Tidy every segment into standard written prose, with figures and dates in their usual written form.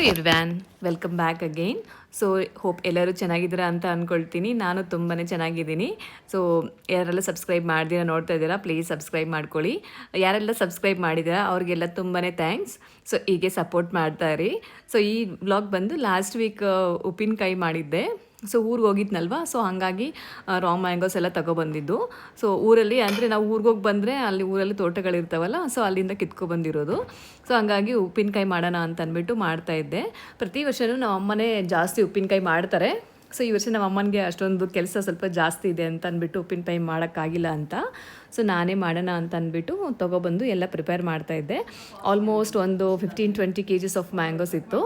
ಎವ್ರಿವ್ಯಾನ್, welcome back again. So hope ಎಲ್ಲರೂ ಚೆನ್ನಾಗಿದ್ದೀರಾ ಅಂತ ಅಂದ್ಕೊಳ್ತೀನಿ. ನಾನು ತುಂಬಾ ಚೆನ್ನಾಗಿದ್ದೀನಿ. ಸೊ ಯಾರೆಲ್ಲ ಸಬ್ಸ್ಕ್ರೈಬ್ ಮಾಡ್ದಿರಾ ನೋಡ್ತಾ ಇದ್ದೀರಾ, ಪ್ಲೀಸ್ ಸಬ್ಸ್ಕ್ರೈಬ್ ಮಾಡ್ಕೊಳ್ಳಿ. ಯಾರೆಲ್ಲ ಸಬ್ಸ್ಕ್ರೈಬ್ ಮಾಡಿದ್ದೀರಾ ಅವ್ರಿಗೆಲ್ಲ ತುಂಬಾ ಥ್ಯಾಂಕ್ಸ್. ಸೊ ಹೀಗೆ ಸಪೋರ್ಟ್ ಮಾಡ್ತಾ ಇರಿ. ಸೊ ಈ ವ್ಲಾಗ್ ಬಂದು ಲಾಸ್ಟ್ ವೀಕ್ ಉಪ್ಪಿನಕಾಯಿ ಮಾಡಿದ್ದೆ. ಸೊ ಊರಿಗೆ ಹೋಗಿದ್ನಲ್ವ, ಸೊ ಹಾಗಾಗಿ ರಾ ಮ್ಯಾಂಗೋಸ್ ಎಲ್ಲ ತೊಗೊಬಂದಿದ್ದು. ಸೊ ಊರಲ್ಲಿ ಅಂದರೆ ನಾವು ಊರಿಗೆ ಹೋಗಿ ಬಂದರೆ ಅಲ್ಲಿ ಊರಲ್ಲಿ ತೋಟಗಳಿರ್ತಾವಲ್ಲ, ಸೊ ಅಲ್ಲಿಂದ ಕಿತ್ಕೊಬಂದಿರೋದು. ಸೊ ಹಂಗಾಗಿ ಉಪ್ಪಿನಕಾಯಿ ಮಾಡೋಣ ಅಂತ ಅಂದ್ಬಿಟ್ಟು ಮಾಡ್ತಾಯಿದ್ದೆ. ಪ್ರತಿ ವರ್ಷವೂ ನಮ್ಮ ಅಮ್ಮನೇ ಜಾಸ್ತಿ ಉಪ್ಪಿನಕಾಯಿ ಮಾಡ್ತಾರೆ. ಸೊ ಈ ವರ್ಷ ನಮ್ಮ ಅಮ್ಮನಿಗೆ ಅಷ್ಟೊಂದು ಕೆಲಸ ಸ್ವಲ್ಪ ಜಾಸ್ತಿ ಇದೆ ಅಂತ ಅಂದ್ಬಿಟ್ಟು ಉಪ್ಪಿನಕಾಯಿ ಮಾಡೋಕ್ಕಾಗಿಲ್ಲ ಅಂತ, ಸೊ ನಾನೇ ಮಾಡೋಣ ಅಂತ ಅಂದ್ಬಿಟ್ಟು ತೊಗೊಬಂದು ಎಲ್ಲ ಪ್ರಿಪೇರ್ ಮಾಡ್ತಾಯಿದ್ದೆ. ಆಲ್ಮೋಸ್ಟ್ ಒಂದು 15-20 kgs ಆಫ್ ಮ್ಯಾಂಗೋಸ್ ಇತ್ತು.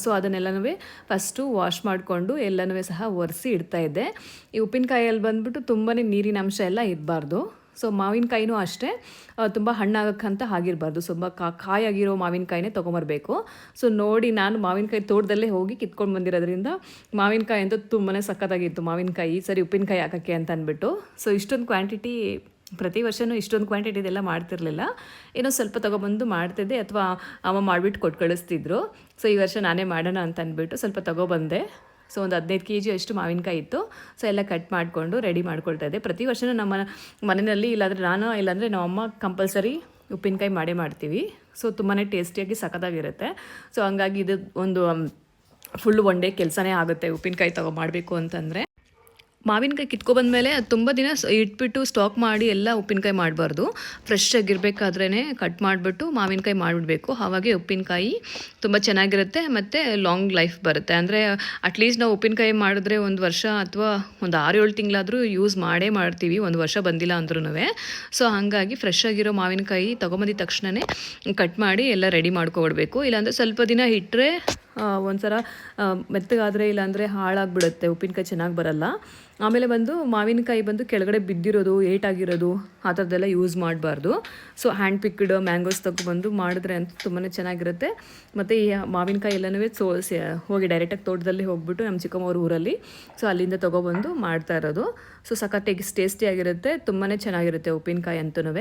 ಸೊ ಅದನ್ನೆಲ್ಲನೂ ಫಸ್ಟು ವಾಶ್ ಮಾಡಿಕೊಂಡು ಎಲ್ಲನೂ ಸಹ ಒರೆಸಿ ಇಡ್ತಾಯಿದ್ದೆ. ಈ ಉಪ್ಪಿನಕಾಯಲ್ಲಿ ಬಂದುಬಿಟ್ಟು ತುಂಬಾ ನೀರಿನ ಅಂಶ ಎಲ್ಲ ಇರಬಾರ್ದು. ಸೊ ಮಾವಿನಕಾಯಿನೂ ಅಷ್ಟೇ ತುಂಬ ಹಣ್ಣಾಗಕ್ಕಂತ ಆಗಿರಬಾರ್ದು. ತುಂಬ ಕಾಯಾಗಿರೋ ಮಾವಿನಕಾಯಿನೇ ತೊಗೊಂಬರ್ಬೇಕು. ಸೊ ನೋಡಿ, ನಾನು ಮಾವಿನಕಾಯಿ ತೋಟದಲ್ಲೇ ಹೋಗಿ ಕಿತ್ಕೊಂಡು ಬಂದಿರೋದ್ರಿಂದ ಮಾವಿನಕಾಯಿ ಅಂತೂ ತುಂಬಾ ಸಖತ್ತಾಗಿತ್ತು. ಮಾವಿನಕಾಯಿ ಸರಿ ಉಪ್ಪಿನಕಾಯಿ ಹಾಕೋಕ್ಕೆ ಅಂತ ಅಂದ್ಬಿಟ್ಟು. ಸೊ ಇಷ್ಟೊಂದು ಕ್ವಾಂಟಿಟಿ ಪ್ರತಿ ವರ್ಷವೂ ಇಷ್ಟೊಂದು ಕ್ವಾಂಟಿಟಿದೆಲ್ಲ ಮಾಡ್ತಿರ್ಲಿಲ್ಲ. ಏನೋ ಸ್ವಲ್ಪ ತೊಗೊಬಂದು ಮಾಡ್ತಿದ್ದೆ, ಅಥವಾ ಅಮ್ಮ ಮಾಡಿಬಿಟ್ಟು ಕೊಟ್ಟು ಕಳಿಸ್ತಿದ್ರು. ಸೊ ಈ ವರ್ಷ ನಾನೇ ಮಾಡೋಣ ಅಂತ ಅಂದ್ಬಿಟ್ಟು ಸ್ವಲ್ಪ ತೊಗೊಬಂದೆ. ಸೊ ಒಂದು 15 kg ಅಷ್ಟು ಮಾವಿನಕಾಯಿ ಇತ್ತು. ಸೊ ಎಲ್ಲ ಕಟ್ ಮಾಡಿಕೊಂಡು ರೆಡಿ ಮಾಡ್ಕೊಳ್ತಾ ಇದ್ದೆ. ಪ್ರತಿ ವರ್ಷವೂ ನಮ್ಮ ಮನೆಯಲ್ಲಿ ಇಲ್ಲಾಂದರೆ ನಾನು ಇಲ್ಲಾಂದರೆ ನಮ್ಮ ಅಮ್ಮ ಕಂಪಲ್ಸರಿ ಉಪ್ಪಿನಕಾಯಿ ಮಾಡೇ ಮಾಡ್ತೀವಿ. ಸೊ ತುಂಬಾ ಟೇಸ್ಟಿಯಾಗಿ ಸಖತ್ತಾಗಿರುತ್ತೆ. ಸೊ ಹಂಗಾಗಿ ಇದು ಒಂದು ಫುಲ್ ಒನ್ ಡೇ ಕೆಲಸನೇ ಆಗುತ್ತೆ ಉಪ್ಪಿನಕಾಯಿ ಮಾಡಬೇಕು ಅಂತಂದರೆ. ಮಾವಿನಕಾಯಿ ಕಿತ್ಕೊಬಂದಮೇಲೆ ತುಂಬ ದಿನ ಇಟ್ಬಿಟ್ಟು ಸ್ಟಾಕ್ ಮಾಡಿ ಎಲ್ಲ ಉಪ್ಪಿನಕಾಯಿ ಮಾಡಬಾರ್ದು. ಫ್ರೆಶ್ ಆಗಿರಬೇಕಾದ್ರೇ ಕಟ್ ಮಾಡಿಬಿಟ್ಟು ಮಾವಿನಕಾಯಿ ಮಾಡಿಬಿಡಬೇಕು. ಹಾಗಾಗಿ ಉಪ್ಪಿನಕಾಯಿ ತುಂಬ ಚೆನ್ನಾಗಿರುತ್ತೆ ಮತ್ತು ಲಾಂಗ್ ಲೈಫ್ ಬರುತ್ತೆ. ಅಂದರೆ ಅಟ್ಲೀಸ್ಟ್ ನಾವು ಉಪ್ಪಿನಕಾಯಿ ಮಾಡಿದ್ರೆ ಒಂದು ವರ್ಷ ಅಥವಾ ಒಂದು 6-7 ತಿಂಗಳಾದರೂ ಯೂಸ್ ಮಾಡೇ ಮಾಡ್ತೀವಿ, ಒಂದು ವರ್ಷ ಬಂದಿಲ್ಲ ಅಂದ್ರೂ. ಸೊ ಹಾಗಾಗಿ ಫ್ರೆಶ್ ಆಗಿರೋ ಮಾವಿನಕಾಯಿ ತೊಗೊಂಬಂದಿದ ತಕ್ಷಣವೇ ಕಟ್ ಮಾಡಿ ಎಲ್ಲ ರೆಡಿ ಮಾಡ್ಕೊಬಿಡ್ಬೇಕು. ಇಲ್ಲಾಂದರೆ ಸ್ವಲ್ಪ ದಿನ ಇಟ್ಟರೆ ಒಂದ್ಸಲ ಮೆತ್ತಗಾದರೆ ಇಲ್ಲಾಂದರೆ ಹಾಳಾಗಿಬಿಡುತ್ತೆ, ಉಪ್ಪಿನಕಾಯಿ ಚೆನ್ನಾಗಿ ಬರಲ್ಲ. ಆಮೇಲೆ ಮಾವಿನಕಾಯಿ ಕೆಳಗಡೆ ಬಿದ್ದಿರೋದು, ಏಟಾಗಿರೋದು ಆ ಥರದ್ದೆಲ್ಲ ಯೂಸ್ ಮಾಡಬಾರ್ದು. ಸೊ ಹ್ಯಾಂಡ್ ಪಿಕ್ಡ್ ಮ್ಯಾಂಗೋಸ್ ತೊಗೊಬಂದು ಮಾಡಿದ್ರೆ ಅಂತ ತುಂಬಾ ಚೆನ್ನಾಗಿರುತ್ತೆ. ಮತ್ತು ಈ ಮಾವಿನಕಾಯಿ ಎಲ್ಲನೂ ಹೋಗಿ ಡೈರೆಕ್ಟಾಗಿ ತೋಟದಲ್ಲಿ ಹೋಗ್ಬಿಟ್ಟು ನಮ್ಮ ಚಿಕ್ಕಮ್ಮವ್ರ ಊರಲ್ಲಿ, ಸೊ ಅಲ್ಲಿಂದ ತೊಗೊಬಂದು ಮಾಡ್ತಾ ಇರೋದು. ಸೊ ಸಖತ್ ಟೇಸ್ಟಿಯಾಗಿರುತ್ತೆ, ತುಂಬಾ ಚೆನ್ನಾಗಿರುತ್ತೆ ಉಪ್ಪಿನಕಾಯಿ ಅಂತೂ.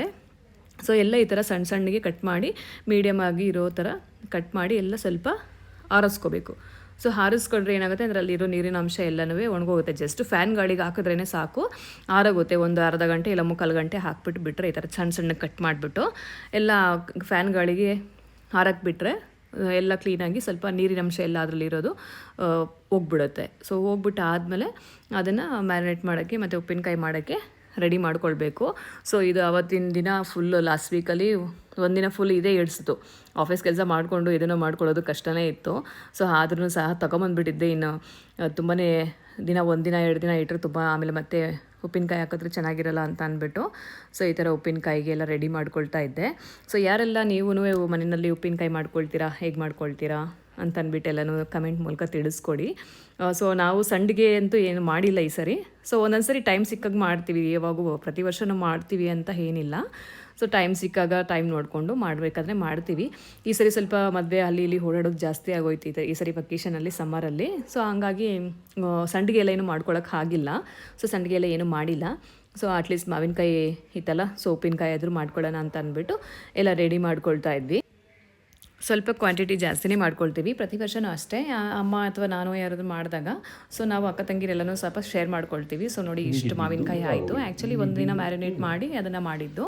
ಸೊ ಎಲ್ಲ ಈ ಥರ ಸಣ್ಣ ಸಣ್ಣಗೆ ಕಟ್ ಮಾಡಿ ಮೀಡಿಯಮ್ ಆಗಿ ಇರೋ ಥರ ಕಟ್ ಮಾಡಿ ಎಲ್ಲ ಸ್ವಲ್ಪ ಆರಿಸ್ಕೋಬೇಕು. ಸೊ ಆರಿಸ್ಕೊಂಡ್ರೆ ಏನಾಗುತ್ತೆ, ಅದರಲ್ಲಿರೋ ನೀರಿನ ಅಂಶ ಎಲ್ಲನೂ ಒಣಗೋಗುತ್ತೆ. ಜಸ್ಟ್ ಫ್ಯಾನ್ ಗಾಳಿಗೆ ಹಾಕಿದ್ರೇ ಸಾಕು, ಆರೋಗುತ್ತೆ. ಒಂದು ಅರ್ಧ ಗಂಟೆ ಇಲ್ಲ 3/4 ಗಂಟೆ ಹಾಕ್ಬಿಟ್ಟು ಬಿಟ್ಟರೆ, ಈ ಥರ ಸಣ್ಣ ಸಣ್ಣ ಕಟ್ ಮಾಡಿಬಿಟ್ಟು ಎಲ್ಲ ಫ್ಯಾನ್ ಗಾಳಿಗೆ ಹಾರಕ್ಬಿಟ್ರೆ ಎಲ್ಲ ಕ್ಲೀನಾಗಿ ಸ್ವಲ್ಪ ನೀರಿನ ಅಂಶ ಎಲ್ಲ ಅದರಲ್ಲಿರೋದು ಹೋಗ್ಬಿಡುತ್ತೆ. ಸೊ ಹೋಗ್ಬಿಟ್ಟು ಆದಮೇಲೆ ಅದನ್ನು ಮ್ಯಾರಿನೇಟ್ ಮಾಡೋಕ್ಕೆ ಮತ್ತು ಉಪ್ಪಿನಕಾಯಿ ಮಾಡೋಕ್ಕೆ ರೆಡಿ ಮಾಡ್ಕೊಳ್ಬೇಕು. ಸೊ ಇದು ಅವತ್ತಿನ ದಿನ ಫುಲ್ಲು ಲಾಸ್ಟ್ ವೀಕಲ್ಲಿ ಒಂದಿನ ಫುಲ್ ಇದೇ ಇಡಿಸಿತು. ಆಫೀಸ್ ಕೆಲಸ ಮಾಡಿಕೊಂಡು ಇದನ್ನು ಮಾಡ್ಕೊಳ್ಳೋದು ಕಷ್ಟನೇ ಇತ್ತು. ಸೊ ಆದ್ರೂ ಸಹ ತೊಗೊಂಬಂದ್ಬಿಟ್ಟಿದ್ದೆ. ಇನ್ನು ತುಂಬಾ ದಿನ 1 ದಿನ 2 ದಿನ ಇಟ್ಟರೆ ತುಂಬ ಆಮೇಲೆ ಮತ್ತೆ ಉಪ್ಪಿನಕಾಯಿ ಹಾಕಿದ್ರೆ ಚೆನ್ನಾಗಿರಲ್ಲ ಅಂತ ಅಂದ್ಬಿಟ್ಟು ಸೊ ಈ ಥರ ಉಪ್ಪಿನಕಾಯಿಗೆ ಎಲ್ಲ ರೆಡಿ ಮಾಡ್ಕೊಳ್ತಾ ಇದ್ದೆ. ಸೊ ಯಾರೆಲ್ಲ ನೀವು ಮನೆಯಲ್ಲಿ ಉಪ್ಪಿನಕಾಯಿ ಮಾಡ್ಕೊಳ್ತೀರಾ, ಹೇಗೆ ಮಾಡ್ಕೊಳ್ತೀರಾ ಅಂತಂದ್ಬಿಟ್ಟು ಎಲ್ಲನೂ ಕಮೆಂಟ್ ಮೂಲಕ ತಿಳಿಸ್ಕೊಡಿ. ಸೊ ನಾವು ಸಂಡಿಗೆ ಅಂತೂ ಏನು ಮಾಡಿಲ್ಲ ಈ ಸರಿ. ಸೊ ಒಂದೊಂದು ಸರಿ ಟೈಮ್ ಸಿಕ್ಕಾಗ ಮಾಡ್ತೀವಿ, ಯಾವಾಗೂ ಪ್ರತಿ ವರ್ಷವೂ ಮಾಡ್ತೀವಿ ಅಂತ ಏನಿಲ್ಲ. ಸೊ ಟೈಮ್ ಸಿಕ್ಕಾಗ ಟೈಮ್ ನೋಡಿಕೊಂಡು ಮಾಡಬೇಕಾದ್ರೆ ಮಾಡ್ತೀವಿ. ಈ ಸರಿ ಸ್ವಲ್ಪ ಮದುವೆ ಅಲ್ಲಿ ಇಲ್ಲಿ ಓಡಾಡೋದು ಜಾಸ್ತಿ ಆಗೋಯ್ತಿದೆ ಈ ಸರಿ ವೆಕೇಷನಲ್ಲಿ, ಸಮ್ಮರಲ್ಲಿ. ಸೊ ಹಂಗಾಗಿ ಸಂಡಿಗೆ ಎಲ್ಲ ಏನು ಮಾಡ್ಕೊಳಕ್ಕೆ ಆಗಿಲ್ಲ. ಸೊ ಸಂಡಿಗೆ ಎಲ್ಲ ಏನು ಮಾಡಿಲ್ಲ. ಸೊ ಅಟ್ಲೀಸ್ಟ್ ಮಾವಿನಕಾಯಿ ಇತ್ತಲ್ಲ, ಸೊ ಉಪ್ಪಿನಕಾಯಿ ಆದರೂ ಮಾಡ್ಕೊಳ್ಳೋಣ ಅಂತ ಅಂದ್ಬಿಟ್ಟು ಎಲ್ಲ ರೆಡಿ ಮಾಡ್ಕೊಳ್ತಾ ಇದ್ವಿ. ಸ್ವಲ್ಪ ಕ್ವಾಂಟಿಟಿ ಜಾಸ್ತಿನೇ ಮಾಡ್ಕೊಳ್ತೀವಿ ಪ್ರತಿ ವರ್ಷವೂ ಅಷ್ಟೇ. ಅಮ್ಮ ಅಥವಾ ನಾನು ಯಾರಾದರೂ ಮಾಡಿದಾಗ ಸೊ ನಾವು ಅಕ್ಕ ತಂಗಿರೆಲ್ಲನೂ ಸ್ವಲ್ಪ ಶೇರ್ ಮಾಡ್ಕೊಳ್ತೀವಿ. ಸೊ ನೋಡಿ, ಇಷ್ಟು ಮಾವಿನಕಾಯಿ ಆಯಿತು. ಆ್ಯಕ್ಚುಲಿ ಒಂದಿನ ಮ್ಯಾರಿನೇಟ್ ಮಾಡಿ ಅದನ್ನು ಮಾಡಿದ್ದು.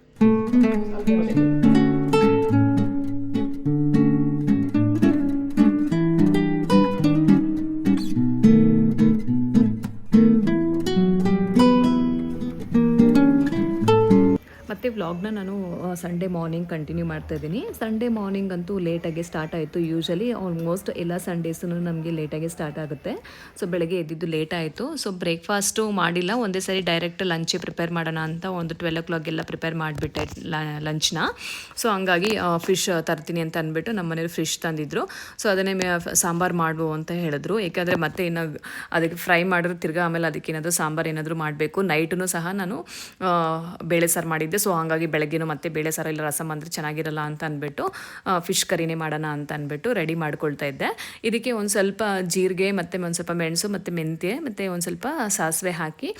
ಮತ್ತು ವ್ಲಾಗ್ನ ನಾನು ಸಂಡೇ ಮಾರ್ನಿಂಗ್ ಕಂಟಿನ್ಯೂ ಮಾಡ್ತಾಯಿದ್ದೀನಿ. ಸಂಡೇ ಮಾರ್ನಿಂಗ್ ಅಂತೂ ಲೇಟಾಗಿ ಸ್ಟಾರ್ಟ್ ಆಯಿತು. ಯೂಶಲಿ ಆಲ್ಮೋಸ್ಟ್ ಎಲ್ಲ ಸಂಡೇಸೂ ನಮಗೆ ಲೇಟಾಗಿ ಸ್ಟಾರ್ಟ್ ಆಗುತ್ತೆ. ಸೊ ಬೆಳಗ್ಗೆ ಎದ್ದಿದ್ದು ಲೇಟ್ ಆಯಿತು. ಸೊ ಬ್ರೇಕ್ಫಾಸ್ಟು ಮಾಡಿಲ್ಲ, ಒಂದೇ ಸರಿ ಡೈರೆಕ್ಟ್ ಲಂಚೇ ಪ್ರಿಪೇರ್ ಮಾಡೋಣ ಅಂತ ಒಂದು 12 o'clock ಎಲ್ಲ ಪ್ರಿಪೇರ್ ಮಾಡಿಬಿಟ್ಟೆ ಲಂಚ್ನ. ಸೊ ಹಂಗಾಗಿ ಫಿಶ್ ತರ್ತೀನಿ ಅಂತ ಅಂದ್ಬಿಟ್ಟು ನಮ್ಮ ಮನೇಲಿ ಫಿಶ್ ತಂದಿದ್ರು. ಸೊ ಅದನ್ನೇ ಸಾಂಬಾರು ಮಾಡುವ ಅಂತ ಹೇಳಿದ್ರು. ಏಕೆಂದರೆ ಮತ್ತೆ ಇನ್ನು ಅದಕ್ಕೆ ಫ್ರೈ ಮಾಡಿದ್ರೆ ತಿರ್ಗಾ ಆಮೇಲೆ ಅದಕ್ಕೆ ಏನಾದರೂ ಸಾಂಬಾರು ಏನಾದರೂ ಮಾಡಬೇಕು. ನೈಟೂ ಸಹ ನಾನು ಬೇಳೆ ಸಾರು ಮಾಡಿದ್ದೆ. ಸೊ ಹಾಗಾಗಿ ಬೆಳಗ್ಗೆನೂ ಮತ್ತೆ ಬೇಳೆ ಸಾರು ಇಲ್ಲ ರಸಮ್ ಅಂದರೆ ಚೆನ್ನಾಗಿರಲ್ಲ ಅಂತ ಅಂದ್ಬಿಟ್ಟು ಫಿಶ್ ಕರಿನೇ ಮಾಡೋಣ ಅಂತ ಅಂದ್ಬಿಟ್ಟು ರೆಡಿ ಮಾಡ್ಕೊಳ್ತಾ ಇದ್ದೆ. ಇದಕ್ಕೆ ಒಂದು ಸ್ವಲ್ಪ ಜೀರಿಗೆ ಮತ್ತು ಒಂದು ಸ್ವಲ್ಪ ಮೆಣಸು ಮತ್ತು ಮೆಂತ್ಯ ಮತ್ತು ಒಂದು ಸ್ವಲ್ಪ ಸಾಸಿವೆ ಹಾಕಿ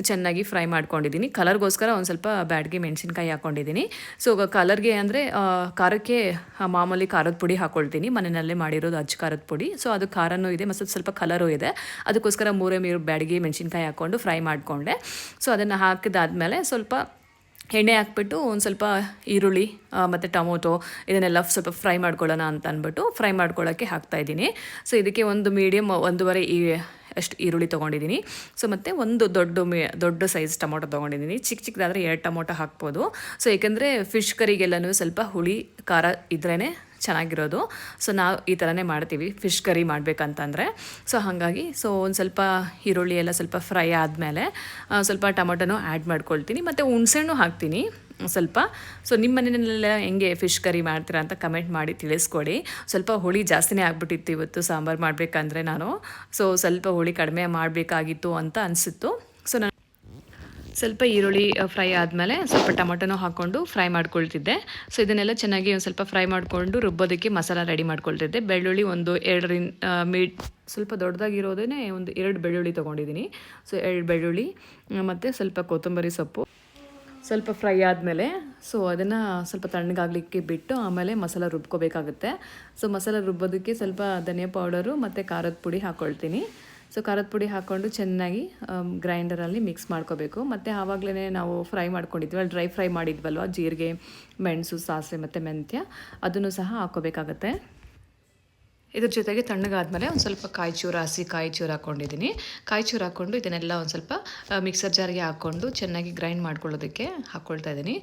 ಚೆನ್ನಾಗಿ ಫ್ರೈ ಮಾಡ್ಕೊಂಡಿದ್ದೀನಿ. ಕಲರ್ಗೋಸ್ಕರ ಒಂದು ಸ್ವಲ್ಪ ಬ್ಯಾಡ್ಗೆ ಮೆಣಸಿನ್ಕಾಯಿ ಹಾಕ್ಕೊಂಡಿದ್ದೀನಿ. ಸೊ ಕಲರ್ಗೆ ಅಂದರೆ ಖಾರಕ್ಕೆ ಮಾಮೂಲಿ ಖಾರದ ಪುಡಿ ಹಾಕ್ಕೊಳ್ತೀನಿ, ಮನೆಯಲ್ಲೇ ಮಾಡಿರೋದು ಅಚ್ಚ ಖಾರದ ಪುಡಿ. ಸೊ ಅದು ಖಾರನೂ ಇದೆ ಮತ್ತು ಸ್ವಲ್ಪ ಕಲರೂ ಇದೆ, ಅದಕ್ಕೋಸ್ಕರ ಮೂರೇ ಬ್ಯಾಡ್ಗೆ ಮೆಣಸಿನ್ಕಾಯಿ ಹಾಕ್ಕೊಂಡು ಫ್ರೈ ಮಾಡಿಕೊಂಡೆ. ಸೊ ಅದನ್ನು ಹಾಕಿದಾದ್ಮೇಲೆ ಸ್ವಲ್ಪ ಎಣ್ಣೆ ಹಾಕ್ಬಿಟ್ಟು ಒಂದು ಸ್ವಲ್ಪ ಈರುಳ್ಳಿ ಮತ್ತು ಟೊಮೊಟೊ ಇದನ್ನೆಲ್ಲ ಸ್ವಲ್ಪ ಫ್ರೈ ಮಾಡ್ಕೊಳ್ಳೋಣ ಅಂತ ಅಂದ್ಬಿಟ್ಟು ಫ್ರೈ ಮಾಡ್ಕೊಳ್ಳೋಕ್ಕೆ ಹಾಕ್ತಾಯಿದ್ದೀನಿ. ಸೊ ಇದಕ್ಕೆ ಒಂದು ಮೀಡಿಯಮ್ 1.5 ಅಷ್ಟು ಈರುಳ್ಳಿ ತೊಗೊಂಡಿದ್ದೀನಿ. ಸೊ ಮತ್ತು ಒಂದು ದೊಡ್ಡ ಸೈಜ್ ಟೊಮೊಟೊ ತೊಗೊಂಡಿದ್ದೀನಿ. ಚಿಕ್ಕದಾದರೆ 2 ಟೊಮೊಟೊ ಹಾಕ್ಬೋದು. ಸೊ ಏಕೆಂದರೆ ಫಿಶ್ ಕರಿಗೆಲ್ಲನೂ ಸ್ವಲ್ಪ ಹುಳಿ ಖಾರ ಇದ್ರೇ ಚೆನ್ನಾಗಿರೋದು. ಸೊ ನಾವು ಈ ಥರನೇ ಮಾಡ್ತೀವಿ ಫಿಶ್ ಕರಿ ಮಾಡಬೇಕಂತಂದರೆ. ಸೊ ಹಾಗಾಗಿ ಒಂದು ಸ್ವಲ್ಪ ಈರುಳ್ಳಿ ಎಲ್ಲ ಸ್ವಲ್ಪ ಫ್ರೈ ಆದಮೇಲೆ ಸ್ವಲ್ಪ ಟೊಮೊಟೊನೂ ಆ್ಯಡ್ ಮಾಡ್ಕೊಳ್ತೀನಿ ಮತ್ತು ಹುಣಸೆಹಣ್ಣು ಹಾಕ್ತೀನಿ ಸ್ವಲ್ಪ. ಸೊ ನಿಮ್ಮ ಮನೆಯಲ್ಲೆಲ್ಲ ಹೆಂಗೆ ಫಿಶ್ ಕರಿ ಮಾಡ್ತೀರಾ ಅಂತ ಕಮೆಂಟ್ ಮಾಡಿ ತಿಳಿಸ್ಕೊಡಿ. ಸ್ವಲ್ಪ ಹುಳಿ ಜಾಸ್ತಿನೇ ಆಗ್ಬಿಟ್ಟಿತ್ತು ಇವತ್ತು ಸಾಂಬಾರು ಮಾಡಬೇಕಂದ್ರೆ ನಾನು. ಸೊ ಸ್ವಲ್ಪ ಹುಳಿ ಕಡಿಮೆ ಮಾಡಬೇಕಾಗಿತ್ತು ಅಂತ ಅನಿಸಿತ್ತು. ಸೊ ನಾನು ಸ್ವಲ್ಪ ಈರುಳ್ಳಿ ಫ್ರೈ ಆದಮೇಲೆ ಸ್ವಲ್ಪ ಟೊಮೊಟೊನೂ ಹಾಕ್ಕೊಂಡು ಫ್ರೈ ಮಾಡ್ಕೊಳ್ತಿದ್ದೆ. ಸೊ ಇದನ್ನೆಲ್ಲ ಚೆನ್ನಾಗಿ ಒಂದು ಸ್ವಲ್ಪ ಫ್ರೈ ಮಾಡಿಕೊಂಡು ರುಬ್ಬೋದಕ್ಕೆ ಮಸಾಲ ರೆಡಿ ಮಾಡ್ಕೊಳ್ತಿದ್ದೆ. ಬೆಳ್ಳುಳ್ಳಿ ಒಂದು 2 ಸ್ವಲ್ಪ ದೊಡ್ಡದಾಗಿರೋದೇ ಒಂದು 2 ಬೆಳ್ಳುಳ್ಳಿ ತೊಗೊಂಡಿದ್ದೀನಿ. ಸೊ 2 ಬೆಳ್ಳುಳ್ಳಿ ಮತ್ತು ಸ್ವಲ್ಪ ಕೊತ್ತಂಬರಿ ಸೊಪ್ಪು ಸ್ವಲ್ಪ ಫ್ರೈ ಆದಮೇಲೆ ಸೊ ಅದನ್ನು ಸ್ವಲ್ಪ ತಣ್ಣಗಾಗಲಿಕ್ಕೆ ಬಿಟ್ಟು ಆಮೇಲೆ ಮಸಾಲ ರುಬ್ಕೋಬೇಕಾಗುತ್ತೆ. ಸೊ ಮಸಾಲ ರುಬ್ಬೋದಕ್ಕೆ ಸ್ವಲ್ಪ ಧನಿಯಾ ಪೌಡರು ಮತ್ತು ಖಾರದ ಪುಡಿ ಹಾಕ್ಕೊಳ್ತೀನಿ. ಸೊ ಖಾರದ ಪುಡಿ ಹಾಕ್ಕೊಂಡು ಚೆನ್ನಾಗಿ ಗ್ರೈಂಡರಲ್ಲಿ ಮಿಕ್ಸ್ ಮಾಡ್ಕೋಬೇಕು. ಮತ್ತು ಆವಾಗಲೇ ನಾವು ಫ್ರೈ ಮಾಡ್ಕೊಂಡಿದ್ವಿ, ಡ್ರೈ ಫ್ರೈ ಮಾಡಿದ್ವಲ್ವ, ಜೀರಿಗೆ, ಮೆಣಸು, ಸಾಸಿವೆ ಮತ್ತು ಮೆಂತ್ಯ, ಅದನ್ನು ಸಹ ಹಾಕ್ಕೋಬೇಕಾಗತ್ತೆ. ಇದ್ರ ಜೊತೆಗೆ ತಣ್ಣಗಾದ್ಮೇಲೆ ಒಂದು ಸ್ವಲ್ಪ ಹಸಿ ಕಾಯಿ ಚೂರು ಹಾಕ್ಕೊಂಡಿದ್ದೀನಿ. ಕಾಯಿ ಚೂರು ಹಾಕ್ಕೊಂಡು ಇದನ್ನೆಲ್ಲ ಒಂದು ಸ್ವಲ್ಪ ಮಿಕ್ಸರ್ ಜಾರ್ಗೆ ಹಾಕ್ಕೊಂಡು ಚೆನ್ನಾಗಿ ಗ್ರೈಂಡ್ ಮಾಡ್ಕೊಳ್ಳೋದಕ್ಕೆ ಹಾಕ್ಕೊಳ್ತಾ ಇದ್ದೀನಿ.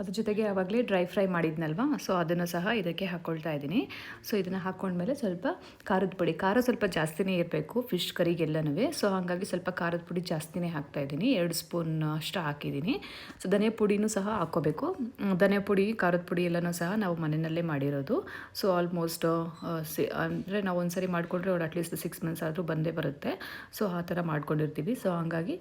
ಅದ್ರ ಜೊತೆಗೆ ಆವಾಗಲೇ ಡ್ರೈ ಫ್ರೈ ಮಾಡಿದ್ನಲ್ವ, ಸೊ ಅದನ್ನು ಸಹ ಇದಕ್ಕೆ ಹಾಕ್ಕೊಳ್ತಾ ಇದ್ದೀನಿ. ಸೊ ಇದನ್ನು ಹಾಕ್ಕೊಂಡ್ಮೇಲೆ ಸ್ವಲ್ಪ ಖಾರದ ಪುಡಿ, ಖಾರ ಸ್ವಲ್ಪ ಜಾಸ್ತಿನೇ ಇರಬೇಕು ಫಿಶ್ ಕರಿಗೆಲ್ಲನೂ. ಸೊ ಹಾಗಾಗಿ ಸ್ವಲ್ಪ ಖಾರದ ಪುಡಿ ಜಾಸ್ತಿನೇ ಹಾಕ್ತಾಯಿದ್ದೀನಿ, 2 ಸ್ಪೂನ್ ಅಷ್ಟು ಹಾಕಿದ್ದೀನಿ. ಸೊ ಧನಿಯಾ ಪುಡಿನೂ ಸಹ ಹಾಕ್ಕೋಬೇಕು. ಧನಿಯಾ ಪುಡಿ, ಖಾರದ ಪುಡಿ ಎಲ್ಲನೂ ಸಹ ನಾವು ಮನೆಯಲ್ಲೇ ಮಾಡಿರೋದು. ಸೊ ಆಲ್ಮೋಸ್ಟ್ ಅಂದರೆ ನಾವು ಒಂದು ಸರಿ ಮಾಡಿಕೊಂಡ್ರೆ ಅವ್ರು ಅಟ್ಲೀಸ್ಟ್ 6 ಮಂತ್ಸ್ ಆದರೂ ಬಂದೇ ಬರುತ್ತೆ. ಸೊ ಆ ಥರ ಮಾಡ್ಕೊಂಡಿರ್ತೀವಿ. ಸೊ ಹಾಗಾಗಿ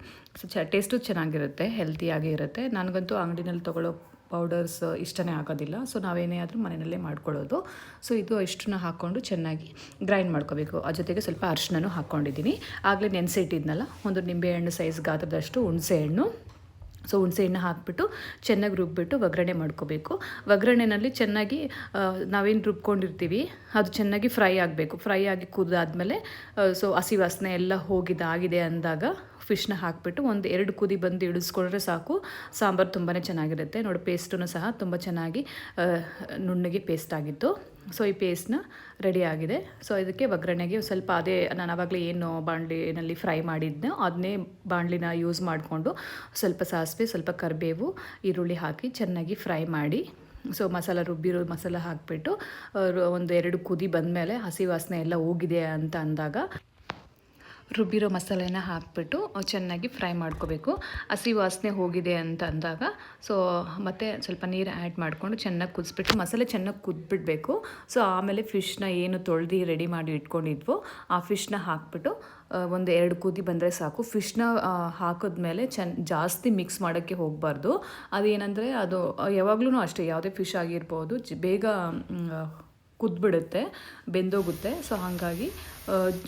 ಟೇಸ್ಟು ಚೆನ್ನಾಗಿರುತ್ತೆ, ಹೆಲ್ತಿಯಾಗಿ ಇರುತ್ತೆ. ನನಗಂತೂ ಅಂಗಡಿನಲ್ಲಿ ತೊಗೊಳ್ಳೋ ಪೌಡರ್ಸ್ ಇಷ್ಟನೇ ಆಗೋದಿಲ್ಲ. ಸೊ ನಾವೇನೇ ಆದರೂ ಮನೆಯಲ್ಲೇ ಮಾಡ್ಕೊಳ್ಳೋದು. ಸೊ ಇದು ಇಷ್ಟನ್ನ ಹಾಕ್ಕೊಂಡು ಚೆನ್ನಾಗಿ ಗ್ರೈಂಡ್ ಮಾಡ್ಕೋಬೇಕು. ಆ ಜೊತೆಗೆ ಸ್ವಲ್ಪ ಅರಿಶಿನೂ ಹಾಕ್ಕೊಂಡಿದ್ದೀನಿ. ಆಗಲೇ ನೆನೆಸಿ ಇಟ್ಟಿದ್ನಲ್ಲ, ಒಂದು ನಿಂಬೆಹಣ್ಣು ಸೈಜ್ ಗಾತ್ರದಷ್ಟು ಹುಣಸೆಹಣ್ಣು. ಸೊ ಹುಣಸೆಹಣ್ಣು ಹಾಕಿಬಿಟ್ಟು ಚೆನ್ನಾಗಿ ರುಬ್ಬಿಬಿಟ್ಟು ಒಗ್ಗರಣೆ ಮಾಡ್ಕೋಬೇಕು. ಒಗ್ಗರಣೆನಲ್ಲಿ ಚೆನ್ನಾಗಿ ನಾವೇನು ರುಬ್ಕೊಂಡಿರ್ತೀವಿ ಅದು ಚೆನ್ನಾಗಿ ಫ್ರೈ ಆಗಬೇಕು. ಫ್ರೈ ಆಗಿ ಕುದ್ದಾದಮೇಲೆ ಸೊ ಹಸಿ ವಾಸನೆ ಎಲ್ಲ ಹೋಗಿದ್ದಾಗಿದೆ ಅಂದಾಗ ಫಿಶ್ನ ಹಾಕಿಬಿಟ್ಟು 1-2 ಕುದಿ ಬಂದು ಇಳಿಸ್ಕೊಂಡ್ರೆ ಸಾಕು. ಸಾಂಬಾರು ತುಂಬಾ ಚೆನ್ನಾಗಿರುತ್ತೆ. ನೋಡಿ, ಪೇಸ್ಟೂ ಸಹ ತುಂಬ ಚೆನ್ನಾಗಿ ನುಣ್ಣಗೆ ಪೇಸ್ಟ್ ಆಗಿತ್ತು. ಸೊ ಈ ಪೇಸ್ಟ್ನ ರೆಡಿ ಆಗಿದೆ. ಸೊ ಇದಕ್ಕೆ ಒಗ್ಗರಣೆಗೆ ಸ್ವಲ್ಪ ಅದೇ ನಾನು ಆವಾಗಲೇ ಏನು ಬಾಣಲಿನಲ್ಲಿ ಫ್ರೈ ಮಾಡಿದ್ದೆ ಅದನ್ನೇ ಬಾಣಲಿನ ಯೂಸ್ ಮಾಡಿಕೊಂಡು ಸ್ವಲ್ಪ ಸಾಸಿವೆ, ಸ್ವಲ್ಪ ಕರಿಬೇವು, ಈರುಳ್ಳಿ ಹಾಕಿ ಚೆನ್ನಾಗಿ ಫ್ರೈ ಮಾಡಿ, ಸೊ ಮಸಾಲ ರುಬ್ಬಿರೋ ಮಸಾಲ ಹಾಕಿಬಿಟ್ಟು 1-2 ಕುದಿ ಬಂದಮೇಲೆ ಹಸಿ ವಾಸನೆ ಎಲ್ಲ ಹೋಗಿದೆ ಅಂತ ಅಂದಾಗ ರುಬ್ಬಿರೋ ಮಸಾಲೆನ ಹಾಕಿಬಿಟ್ಟು ಚೆನ್ನಾಗಿ ಫ್ರೈ ಮಾಡ್ಕೋಬೇಕು. ಹಸಿ ವಾಸನೆ ಹೋಗಿದೆ ಅಂತ ಅಂದಾಗ ಸೊ ಮತ್ತು ಸ್ವಲ್ಪ ನೀರು ಆ್ಯಡ್ ಮಾಡಿಕೊಂಡು ಚೆನ್ನಾಗಿ ಕುದಿಸ್ಬಿಟ್ಟು ಮಸಾಲೆ ಚೆನ್ನಾಗಿ ಕುದ್ಬಿಡಬೇಕು. ಸೊ ಆಮೇಲೆ ಫಿಶ್ನ ಏನು ತೊಳೆದು ರೆಡಿ ಮಾಡಿ ಇಟ್ಕೊಂಡಿದ್ವೋ ಆ ಫಿಶ್ನ ಹಾಕ್ಬಿಟ್ಟು 1-2 ಕುದಿ ಬಂದರೆ ಸಾಕು. ಫಿಶ್ನ ಹಾಕಿದ್ಮೇಲೆ ಜಾಸ್ತಿ ಮಿಕ್ಸ್ ಮಾಡೋಕ್ಕೆ ಹೋಗಬಾರ್ದು. ಅದೇನೆಂದರೆ ಅದು ಯಾವಾಗಲೂ ಅಷ್ಟೇ, ಯಾವುದೇ ಫಿಶ್ ಆಗಿರ್ಬೋದು ಬೇಗ ಕುದ್ಬಿಡುತ್ತೆ, ಬೆಂದೋಗುತ್ತೆ. ಸೊ ಹಾಗಾಗಿ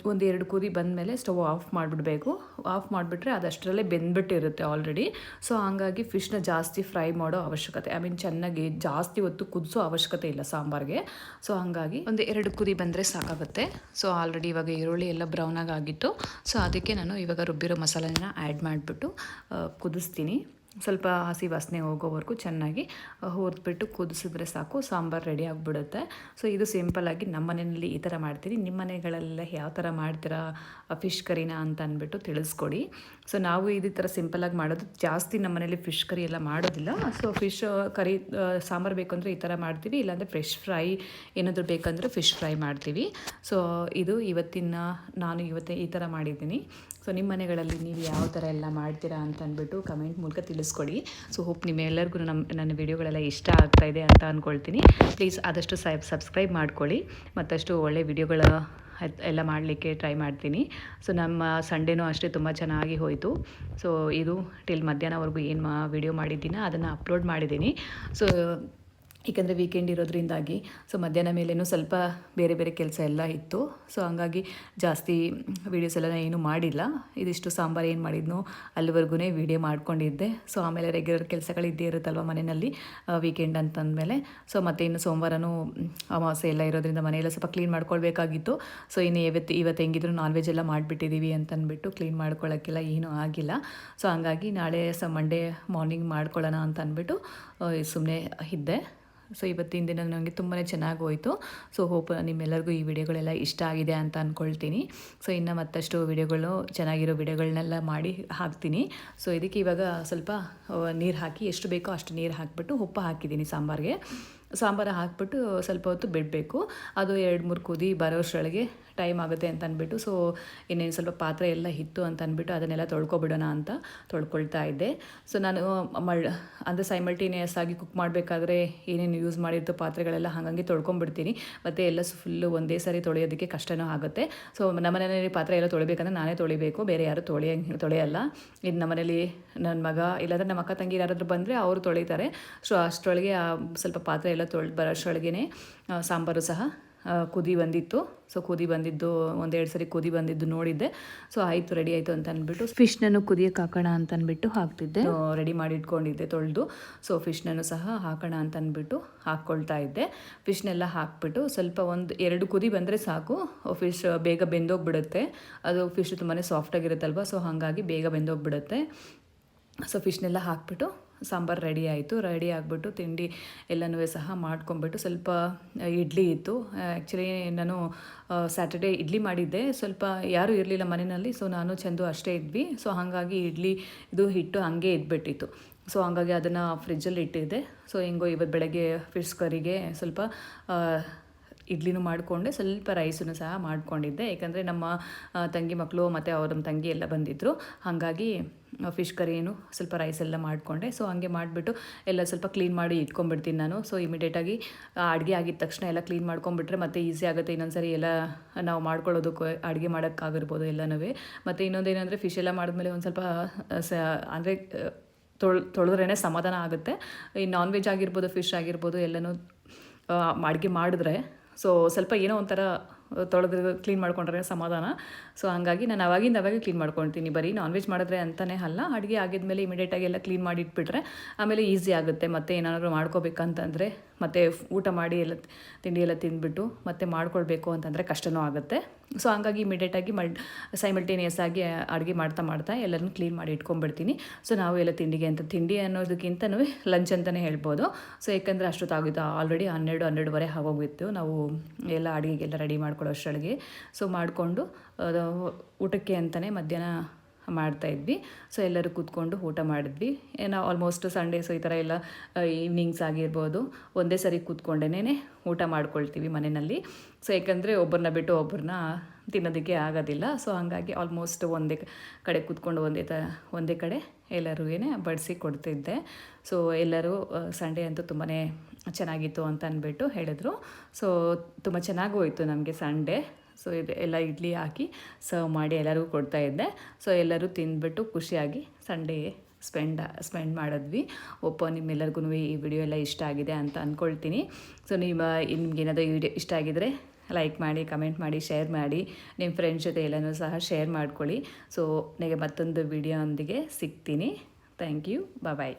1-2 ಕುದಿ ಬಂದಮೇಲೆ ಸ್ಟವ್ ಆಫ್ ಮಾಡಿಬಿಡಬೇಕು. ಆಫ್ ಮಾಡಿಬಿಟ್ರೆ ಅದಷ್ಟರಲ್ಲೇ ಬೆಂದ್ಬಿಟ್ಟಿರುತ್ತೆ ಆಲ್ರೆಡಿ. ಸೊ ಹಾಗಾಗಿ ಫಿಶ್ನ ಜಾಸ್ತಿ ಫ್ರೈ ಮಾಡೋ ಅವಶ್ಯಕತೆ, ಚೆನ್ನಾಗಿ ಜಾಸ್ತಿ ಹೊತ್ತು ಕುದಿಸೋ ಅವಶ್ಯಕತೆ ಇಲ್ಲ ಸಾಂಬಾರಿಗೆ. ಸೊ ಹಾಗಾಗಿ 1-2 ಕುದಿ ಬಂದರೆ ಸಾಕಾಗುತ್ತೆ. ಸೊ ಆಲ್ರೆಡಿ ಇವಾಗ ಈರುಳ್ಳಿ ಎಲ್ಲ ಬ್ರೌನಾಗಿ ಆಗಿತ್ತು. ಸೊ ಅದಕ್ಕೆ ನಾನು ಇವಾಗ ರುಬ್ಬಿರೋ ಮಸಾಲೆನ ಆ್ಯಡ್ ಮಾಡಿಬಿಟ್ಟು ಕುದಿಸ್ತೀನಿ. ಸ್ವಲ್ಪ ಹಸಿ ವಾಸನೆ ಹೋಗೋವರೆಗೂ ಚೆನ್ನಾಗಿ ಹುರಿದ್ಬಿಟ್ಟು ಕುದಿಸಿದ್ರೆ ಸಾಕು, ಸಾಂಬಾರು ರೆಡಿ ಆಗಿಬಿಡುತ್ತೆ. ಸೊ ಇದು ಸಿಂಪಲ್ಲಾಗಿ ನಮ್ಮ ಮನೆಯಲ್ಲಿ ಈ ಥರ ಮಾಡ್ತೀನಿ. ನಿಮ್ಮ ಮನೆಗಳೆಲ್ಲ ಯಾವ ಥರ ಮಾಡ್ತೀರಾ ಫಿಶ್ ಕರಿನ ಅಂತ ಅಂದ್ಬಿಟ್ಟು ತಿಳಿಸ್ಕೊಡಿ. ಸೊ ನಾವು ಇದೇ ಥರ ಸಿಂಪಲ್ಲಾಗಿ ಮಾಡೋದು ಜಾಸ್ತಿ. ನಮ್ಮ ಮನೇಲಿ ಫಿಶ್ ಕರಿ ಎಲ್ಲ ಮಾಡೋದಿಲ್ಲ. ಸೊ ಫಿಶ್ ಕರಿ ಸಾಂಬಾರು ಬೇಕಂದರೆ ಈ ಥರ ಮಾಡ್ತೀವಿ, ಇಲ್ಲಾಂದರೆ ಫ್ರೆಶ್ ಫ್ರೈ ಏನಾದರೂ ಬೇಕಂದರೆ ಫಿಶ್ ಫ್ರೈ ಮಾಡ್ತೀವಿ. ಸೊ ಇದು ನಾನು ಇವತ್ತು ಈ ಥರ ಮಾಡಿದ್ದೀನಿ. ಸೊ ನಿಮ್ಮ ಮನೆಗಳಲ್ಲಿ ನೀವು ಯಾವ ಥರ ಎಲ್ಲ ಮಾಡ್ತೀರಾ ಅಂತ ಅಂದ್ಬಿಟ್ಟು ಕಮೆಂಟ್ ಮೂಲಕ ತಿಳಿಸ್ಕೊಡಿ. ಸೊ ಹೋಪ್ ನಿಮ್ಮೆಲ್ಲರಿಗೂ ನನ್ನ ವಿಡಿಯೋಗಳೆಲ್ಲ ಇಷ್ಟ ಆಗ್ತಾಯಿದೆ ಅಂತ ಅಂದ್ಕೊಳ್ತೀನಿ. ಪ್ಲೀಸ್ ಆದಷ್ಟು ಸಬ್ಸ್ಕ್ರೈಬ್ ಮಾಡ್ಕೊಳ್ಳಿ, ಮತ್ತಷ್ಟು ಒಳ್ಳೆ ವಿಡಿಯೋಗಳ ಎಲ್ಲ ಮಾಡಲಿಕ್ಕೆ ಟ್ರೈ ಮಾಡ್ತೀನಿ. ಸೊ ನಮ್ಮ ಸಂಡೇನೂ ಅಷ್ಟೇ ತುಂಬ ಚೆನ್ನಾಗಿ ಹೋಯಿತು. ಸೊ ಇದು ಟಿಲ್ ಮಧ್ಯಾಹ್ನವರೆಗೂ ಏನು ವಿಡಿಯೋ ಮಾಡಿದ್ದೀನೋ ಅದನ್ನು ಅಪ್ಲೋಡ್ ಮಾಡಿದ್ದೀನಿ. ಸೊ ಏಕೆಂದರೆ ವೀಕೆಂಡ್ ಇರೋದ್ರಿಂದಾಗಿ ಸೊ ಮಧ್ಯಾಹ್ನ ಮೇಲೇನೂ ಸ್ವಲ್ಪ ಬೇರೆ ಬೇರೆ ಕೆಲಸ ಎಲ್ಲ ಇತ್ತು. ಸೊ ಹಂಗಾಗಿ ಜಾಸ್ತಿ ವೀಡಿಯೋಸ್ ಎಲ್ಲ ಏನೂ ಮಾಡಿಲ್ಲ. ಇದಿಷ್ಟು ಸಾಂಬಾರು ಏನು ಮಾಡಿದ್ನೋ ಅಲ್ಲಿವರೆಗೂ ವೀಡಿಯೋ ಮಾಡ್ಕೊಂಡಿದ್ದೆ. ಸೊ ಆಮೇಲೆ ರೆಗ್ಯುಲರ್ ಕೆಲಸಗಳು ಇದ್ದೇ ಇರುತ್ತಲ್ವ ಮನೆಯಲ್ಲಿ ವೀಕೆಂಡ್ ಅಂತಂದಮೇಲೆ. ಸೊ ಮತ್ತು ಇನ್ನು ಸೋಮವಾರನೂ ಅಮಾವಾಸ್ಯೆ ಎಲ್ಲ ಇರೋದ್ರಿಂದ ಮನೆಯೆಲ್ಲ ಸ್ವಲ್ಪ ಕ್ಲೀನ್ ಮಾಡ್ಕೊಳ್ಬೇಕಾಗಿತ್ತು. ಸೊ ಇನ್ನು ಇವತ್ತು ಹೆಂಗಿದ್ರು ನಾನ್ ವೆಜ್ ಎಲ್ಲ ಮಾಡಿಬಿಟ್ಟಿದ್ದೀವಿ ಅಂತಂದ್ಬಿಟ್ಟು ಕ್ಲೀನ್ ಮಾಡ್ಕೊಳ್ಳೋಕ್ಕೆಲ್ಲ ಏನೂ ಆಗಿಲ್ಲ. ಸೊ ಹಂಗಾಗಿ ನಾಳೆ ಮಂಡೇ ಮಾರ್ನಿಂಗ್ ಮಾಡ್ಕೊಳ್ಳೋಣ ಅಂತ ಅಂದ್ಬಿಟ್ಟು ಸುಮ್ಮನೆ ಇದ್ದೆ. ಸೊ ಇವತ್ತಿನ ದಿನ ನನಗೆ ತುಂಬಾ ಚೆನ್ನಾಗಿ ಹೋಯಿತು. ಸೊ ಹೋಪ್ ನಿಮ್ಮೆಲ್ಲರಿಗೂ ಈ ವಿಡಿಯೋಗಳೆಲ್ಲ ಇಷ್ಟ ಆಗಿದೆ ಅಂತ ಅಂದ್ಕೊಳ್ತೀನಿ. ಸೊ ಇನ್ನು ಮತ್ತಷ್ಟು ವಿಡಿಯೋಗಳು ಚೆನ್ನಾಗಿರೋ ವಿಡಿಯೋಗಳನ್ನೆಲ್ಲ ಮಾಡಿ ಹಾಕ್ತೀನಿ. ಸೊ ಇದಕ್ಕೆ ಇವಾಗ ಸ್ವಲ್ಪ ನೀರು ಹಾಕಿ ಎಷ್ಟು ಬೇಕೋ ಅಷ್ಟು ನೀರು ಹಾಕಿಬಿಟ್ಟು ಉಪ್ಪು ಹಾಕಿದ್ದೀನಿ ಸಾಂಬಾರು ಹಾಕ್ಬಿಟ್ಟು ಸ್ವಲ್ಪ ಹೊತ್ತು ಬಿಡಬೇಕು. ಅದು 2-3 ಕುದಿ ಬರೋಷ್ಟರೊಳಗೆ ಟೈಮ್ ಆಗುತ್ತೆ ಅಂತ ಅಂದ್ಬಿಟ್ಟು ಸೊ ಇನ್ನೇನು ಸ್ವಲ್ಪ ಪಾತ್ರೆ ಎಲ್ಲ ಇತ್ತು ಅಂತ ಅಂದ್ಬಿಟ್ಟು ಅದನ್ನೆಲ್ಲ ತೊಳ್ಕೊಬಿಡೋಣ ಅಂತ ತೊಳ್ಕೊಳ್ತಾ ಇದ್ದೆ. ಸೊ ನಾನು ಅಂದರೆ ಸೈಮಲ್ಟೇನಿಯಸ್ ಆಗಿ ಕುಕ್ ಮಾಡಬೇಕಾದ್ರೆ ಏನೇನು ಯೂಸ್ ಮಾಡಿರ್ತು ಪಾತ್ರೆಗಳೆಲ್ಲ ಹಾಗಾಗಿ ತೊಳ್ಕೊಂಬಿಡ್ತೀನಿ. ಮತ್ತು ಎಲ್ಲ ಫುಲ್ಲು ಒಂದೇ ಸಾರಿ ತೊಳೆಯೋದಕ್ಕೆ ಕಷ್ಟನೂ ಆಗುತ್ತೆ. ಸೊ ನಮ್ಮನೇಲಿ ಪಾತ್ರೆ ಎಲ್ಲ ತೊಳಿಬೇಕಂದ್ರೆ ನಾನೇ ತೊಳಿಬೇಕು, ಬೇರೆ ಯಾರು ತೊಳೆಯಲ್ಲ. ಇನ್ನು ನಮ್ಮನೇಲಿ ನನ್ನ ಮಗ ಇಲ್ಲಾಂದರೆ ನಮ್ಮ ಅಕ್ಕ ತಂಗಿ ಯಾರಾದರೂ ಬಂದರೆ ಅವರು ತೊಳಿತಾರೆ. ಸೊ ಅಷ್ಟರೊಳಗೆ ಸ್ವಲ್ಪ ಪಾತ್ರೆ ಎಲ್ಲ ಬರೋಷ್ಟರೊಳಗೇ ಸಾಂಬಾರು ಸಹ ಕುದಿ ಬಂದಿತ್ತು. ಸೊ ಕುದಿ ಬಂದಿದ್ದು 1-2 ಸರಿ ಕುದಿ ಬಂದಿದ್ದು ನೋಡಿದ್ದೆ. ಸೊ ಆಯಿತು, ರೆಡಿ ಆಯಿತು ಅಂತ ಅಂದ್ಬಿಟ್ಟು ಫಿಶ್ನನ್ನು ಕುದಿಯೋಕೆ ಹಾಕೋಣ ಅಂತ ಅಂದ್ಬಿಟ್ಟು ಹಾಕ್ತಿದ್ದೆ. ರೆಡಿ ಮಾಡಿ ಇಟ್ಕೊಂಡಿದ್ದೆ ತೊಳೆದು. ಸೊ ಫಿಶ್ನನ್ನು ಸಹ ಹಾಕೋಣ ಅಂತ ಅಂದ್ಬಿಟ್ಟು ಹಾಕ್ಕೊಳ್ತಾ ಇದ್ದೆ. ಫಿಶ್ನೆಲ್ಲ ಹಾಕ್ಬಿಟ್ಟು ಸ್ವಲ್ಪ 1-2 ಕುದಿ ಬಂದರೆ ಸಾಕು. ಫಿಶ್ ಬೇಗ ಬೆಂದೋಗ್ಬಿಡುತ್ತೆ. ಅದು ಫಿಶ್ ತುಂಬಾ ಸಾಫ್ಟಾಗಿರುತ್ತಲ್ವ. ಸೊ ಹಾಗಾಗಿ ಬೇಗ ಬೆಂದೋಗ್ಬಿಡುತ್ತೆ. ಸೊ ಫಿಶ್ನೆಲ್ಲ ಹಾಕ್ಬಿಟ್ಟು ಸಾಂಬಾರು ರೆಡಿ ಆಯಿತು. ರೆಡಿ ಆಗಿಬಿಟ್ಟು ತಿಂಡಿ ಎಲ್ಲನೂ ಸಹ ಮಾಡ್ಕೊಂಬಿಟ್ಟು ಸ್ವಲ್ಪ ಇಡ್ಲಿ ಇತ್ತು. ಆ್ಯಕ್ಚುಲಿ ನಾನು ಸ್ಯಾಟರ್ಡೇ ಇಡ್ಲಿ ಮಾಡಿದ್ದೆ. ಸ್ವಲ್ಪ ಯಾರೂ ಇರಲಿಲ್ಲ ಮನೆಯಲ್ಲಿ. ಸೊ ನಾನು ಚಂದು ಅಷ್ಟೇ ಇದ್ವಿ. ಸೊ ಹಾಗಾಗಿ ಇಡ್ಲಿ ಇದು ಹಿಟ್ಟು ಹಾಗೆ ಇದ್ಬಿಟ್ಟಿತ್ತು. ಸೊ ಹಾಗಾಗಿ ಅದನ್ನು ಫ್ರಿಜ್ಜಲ್ಲಿ ಇಟ್ಟಿದ್ದೆ. ಸೊ ಹೆಂಗೋ ಇವತ್ತು ಬೆಳಗ್ಗೆ ಫಿಶ್ ಕರಿಗೆ ಸ್ವಲ್ಪ ಇಡ್ಲಿನೂ ಮಾಡಿಕೊಂಡೆ, ಸ್ವಲ್ಪ ರೈಸನ್ನು ಸಹ ಮಾಡ್ಕೊಂಡಿದ್ದೆ. ಯಾಕಂದರೆ ನಮ್ಮ ತಂಗಿ ಮಕ್ಕಳು ಮತ್ತು ನಮ್ಮ ತಂಗಿ ಎಲ್ಲ ಬಂದಿದ್ದರು. ಹಾಗಾಗಿ ಫಿಶ್ ಕರಿನೂ ಸ್ವಲ್ಪ ರೈಸೆಲ್ಲ ಮಾಡಿಕೊಂಡೆ. ಸೊ ಹಂಗೆ ಮಾಡಿಬಿಟ್ಟು ಎಲ್ಲ ಸ್ವಲ್ಪ ಕ್ಲೀನ್ ಮಾಡಿ ಇಟ್ಕೊಂಡ್ಬಿಡ್ತೀನಿ ನಾನು. ಸೊ ಇಮಿಡಿಯೇಟಾಗಿ ಅಡುಗೆ ಆಗಿದ ತಕ್ಷಣ ಎಲ್ಲ ಕ್ಲೀನ್ ಮಾಡ್ಕೊಂಬಿಟ್ರೆ ಮತ್ತು ಈಸಿ ಆಗುತ್ತೆ. ಇನ್ನೊಂದ್ಸರಿ ಎಲ್ಲ ನಾವು ಮಾಡ್ಕೊಳ್ಳೋದಕ್ಕೆ ಅಡುಗೆ ಮಾಡೋಕ್ಕಾಗಿರ್ಬೋದು ಎಲ್ಲನೂ. ಮತ್ತು ಇನ್ನೊಂದೇನೆಂದರೆ ಫಿಶ್ ಎಲ್ಲ ಮಾಡಿದ್ಮೇಲೆ ಒಂದು ಸ್ವಲ್ಪ ಅಂದರೆ ತೊಳೆದ್ರೇ ಸಮಾಧಾನ ಆಗುತ್ತೆ. ಈ ನಾನ್ ವೆಜ್ ಆಗಿರ್ಬೋದು, ಫಿಶ್ ಆಗಿರ್ಬೋದು ಎಲ್ಲನೂ ಅಡುಗೆ ಮಾಡಿದ್ರೆ ಸೊ ಸ್ವಲ್ಪ ಏನೋ ಒಂಥರ ತೊಳೆದು ಕ್ಲೀನ್ ಮಾಡ್ಕೊಂಡ್ರೆ ಸಮಾಧಾನ. ಸೊ ಹಾಗಾಗಿ ನಾನು ಅವಾಗೆ ಕ್ಲೀನ್ ಮಾಡ್ಕೊಳ್ತೀನಿ. ಬರೀ ನಾನ್ ವೆಜ್ ಮಾಡಿದ್ರೆ ಅಂತಲೇ ಅಲ್ಲ, ಅಡುಗೆ ಆಗಿದ್ಮೇಲೆ ಇಮಿಡಿಯೇಟಾಗಿ ಎಲ್ಲ ಕ್ಲೀನ್ ಮಾಡಿ ಇಟ್ಬಿಟ್ರೆ ಆಮೇಲೆ ಈಸಿ ಆಗುತ್ತೆ. ಮತ್ತು ಏನಾದರೂ ಮಾಡ್ಕೋಬೇಕಂತಂದರೆ ಮತ್ತು ಊಟ ಮಾಡಿ ಎಲ್ಲ ತಿಂಡಿ ಎಲ್ಲ ತಿಂದ್ಬಿಟ್ಟು ಮತ್ತೆ ಮಾಡ್ಕೊಳ್ಬೇಕು ಅಂತಂದರೆ ಕಷ್ಟನೂ ಆಗುತ್ತೆ. ಸೊ ಹಂಗಾಗಿ ಇಮಿಡಿಯೇಟಾಗಿ ಸೈಮಲ್ಟೇನಿಯಸ್ ಆಗಿ ಅಡುಗೆ ಮಾಡ್ತಾ ಎಲ್ಲನೂ ಕ್ಲೀನ್ ಮಾಡಿ ಇಟ್ಕೊಂಡ್ಬಿಡ್ತೀನಿ. ಸೊ ನಾವು ಎಲ್ಲ ತಿಂಡಿ ಅನ್ನೋದಕ್ಕಿಂತನೂ ಲಂಚ್ ಅಂತಲೇ ಹೇಳ್ಬೋದು. ಸೊ ಯಾಕಂದರೆ ಅಷ್ಟೊತ್ತಾಗಿತ್ತು, ಆಲ್ರೆಡಿ 12-12:30 ಆಗೋಗಿತ್ತು ನಾವು ಎಲ್ಲ ಅಡುಗೆಗೆಲ್ಲ ರೆಡಿ ಮಾಡ್ಕೊಳ್ಳೋ ಅಷ್ಟರೊಳಗೆ. ಸೊ ಮಾಡಿಕೊಂಡು ಊಟಕ್ಕೆ ಅಂತಲೇ ಮಧ್ಯಾಹ್ನ ಮಾಡ್ತಾಯಿದ್ವಿ. ಸೊ ಎಲ್ಲರೂ ಕೂತ್ಕೊಂಡು ಊಟ ಮಾಡಿದ್ವಿ. ನಾವು ಆಲ್ಮೋಸ್ಟ್ ಸಂಡೇಸು ಈ ಥರ ಎಲ್ಲ ಈವ್ನಿಂಗ್ಸ್ ಆಗಿರ್ಬೋದು ಒಂದೇ ಸರಿ ಕೂತ್ಕೊಂಡೇ ಊಟ ಮಾಡ್ಕೊಳ್ತೀವಿ ಮನೆಯಲ್ಲಿ. ಸೊ ಯಾಕಂದರೆ ಒಬ್ಬರನ್ನ ಬಿಟ್ಟು ಒಬ್ಬರನ್ನ ತಿನ್ನೋದಕ್ಕೆ ಆಗೋದಿಲ್ಲ. ಸೊ ಹಾಗಾಗಿ ಆಲ್ಮೋಸ್ಟ್ ಒಂದೇ ಕಡೆ ಕೂತ್ಕೊಂಡು ಒಂದೇ ಕಡೆ ಎಲ್ಲರೂ ಬಡಿಸಿ ಕೊಡ್ತಿದ್ದೆ. ಸೊ ಎಲ್ಲರೂ ಸಂಡೇ ಅಂತೂ ತುಂಬಾ ಚೆನ್ನಾಗಿತ್ತು ಅಂತ ಅಂದ್ಬಿಟ್ಟು ಹೇಳಿದ್ರು. ಸೊ ತುಂಬ ಚೆನ್ನಾಗಿ ಹೋಯಿತು ನಮಗೆ ಸಂಡೇ. ಸೊ ಇದು ಎಲ್ಲ ಇಡ್ಲಿ ಹಾಕಿ ಸರ್ವ್ ಮಾಡಿ ಎಲ್ಲರಿಗೂ ಕೊಡ್ತಾಯಿದ್ದೆ. ಸೊ ಎಲ್ಲರೂ ತಿಂದ್ಬಿಟ್ಟು ಖುಷಿಯಾಗಿ ಸಂಡೇ ಸ್ಪೆಂಡ್ ಮಾಡಿದ್ವಿ. ನಿಮ್ಮೆಲ್ಲರಿಗೂ ಈ ವಿಡಿಯೋ ಎಲ್ಲ ಇಷ್ಟ ಆಗಿದೆ ಅಂತ ಅಂದ್ಕೊಳ್ತೀನಿ. ಸೊ ನಿಮ್ಗೇನಾದರೂ ಈ ವಿಡಿಯೋ ಇಷ್ಟ ಆಗಿದರೆ ಲೈಕ್ ಮಾಡಿ, ಕಮೆಂಟ್ ಮಾಡಿ, ಶೇರ್ ಮಾಡಿ, ನಿಮ್ಮ ಫ್ರೆಂಡ್ಸ್ ಜೊತೆ ಎಲ್ಲನೂ ಸಹ ಶೇರ್ ಮಾಡ್ಕೊಳ್ಳಿ. ಸೊ ನನಗೆ ಮತ್ತೊಂದು ವಿಡಿಯೋ ಒಂದಿಗೆ ಸಿಗ್ತೀನಿ. Thank you. ಬಾಯ್.